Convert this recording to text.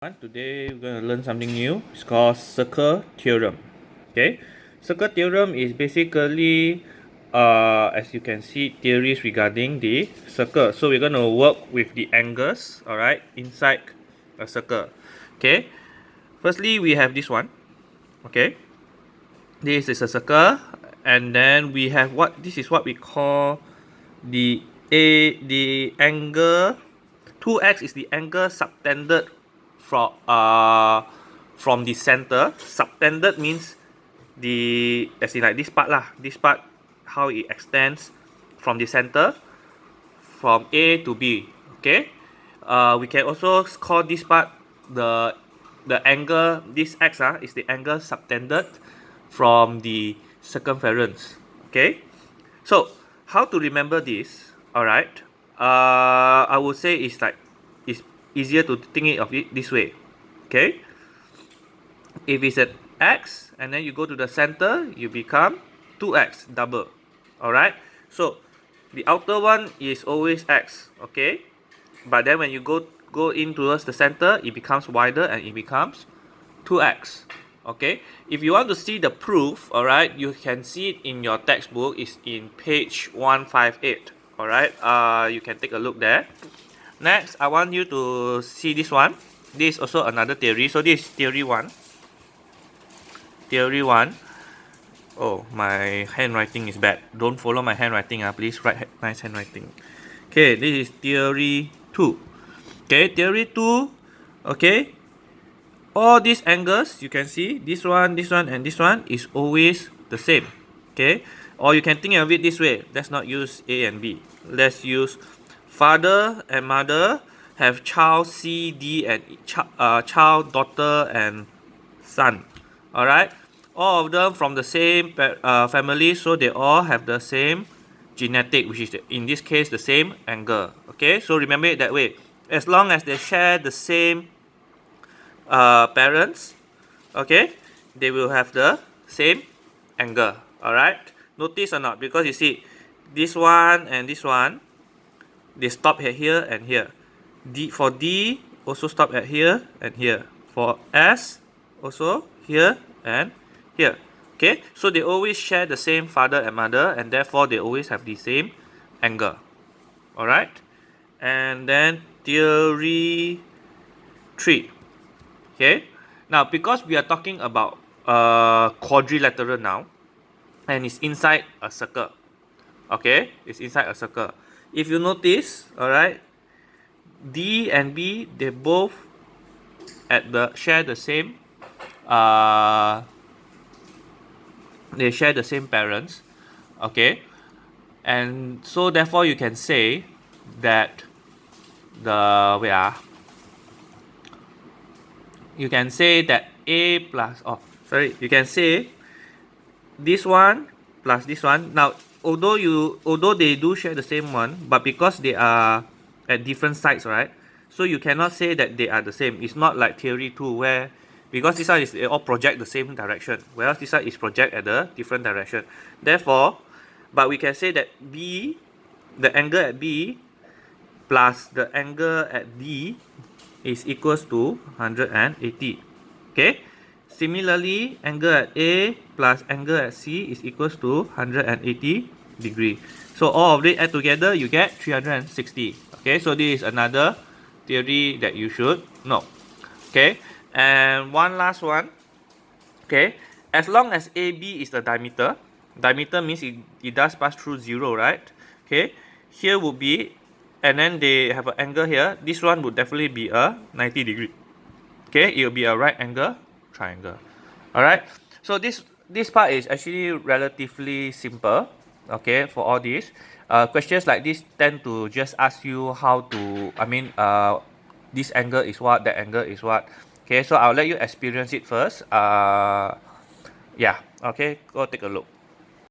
Today we're going to learn something new. It's called circle theorem. Okay, circle theorem is basically, as you can see, theories regarding the circle. So we're going to work with the angles, all right, inside a circle. Okay, firstly we have this one. Okay, this is a circle, and then we have what this is what we call the the angle. 2x is the angle subtended from the center. Subtended means as in like this part lah. This part, how it extends from the center from A to B. Okay. We can also call this part the angle. This x is the angle subtended from the circumference. Okay. So how to remember this? All right. I would say it's easier to think of it this way. Okay. If it's at x and then you go to the center, you become 2x double. All right. So the outer one is always x. Okay. But then when you go in towards the center, it becomes wider and it becomes 2x. Okay. If you want to see the proof, all right, you can see it in your textbook. It's in page 158. All right. You can take a look there. Next, I want you to see this one. This is also another theory. So this is theory 1. Theory 1. Oh, my handwriting is bad. Don't follow my handwriting. Please write nice handwriting. Okay, this is theory 2. Okay, theory 2. Okay. All these angles, you can see, this one, and this one is always the same. Okay. Or you can think of it this way. Let's not use A and B. Let's use father and mother have child C, D, and child, daughter, and son. Alright. All of them from the same family, so they all have the same genetic, which is in this case the same angle. Okay. So remember it that way. As long as they share the same parents, okay, they will have the same angle. Alright. Notice or not, because you see this one and this one, they stop at here and here. For D also stop at here and here. For S also here and here. Okay, so they always share the same father and mother, and therefore they always have the same angle. Alright. And then theory 3. Okay. Now because we are talking about quadrilateral now, and it's inside a circle. Okay, it's inside a circle. If you notice, alright, D and B, they both share the same parents. Okay, and so therefore you can say that you can say that A plus you can say this one plus this one. Now although they do share the same one, but because they are at different sides, right, so you cannot say that they are the same. It's not like theory 2 where, because this one is they all project the same direction, whereas this one is project at the different direction. Therefore, but we can say that B, the angle at B plus the angle at D is equals to 180. Okay. Similarly, angle at A plus angle at C is equals to 180 degree. So all of it add together, you get 360. Okay, so this is another theory that you should know. Okay, and one last one. Okay, as long as AB is the diameter means it does pass through 0, right? Okay, here would be, and then they have an angle here. This one would definitely be a 90 degree. Okay, it will be a right angle triangle. Alright, so this part is actually relatively simple. Okay, for all these questions like this tend to just ask you how to, this angle is what, that angle is what. Okay, so I'll let you experience it first. Yeah, okay, go take a look.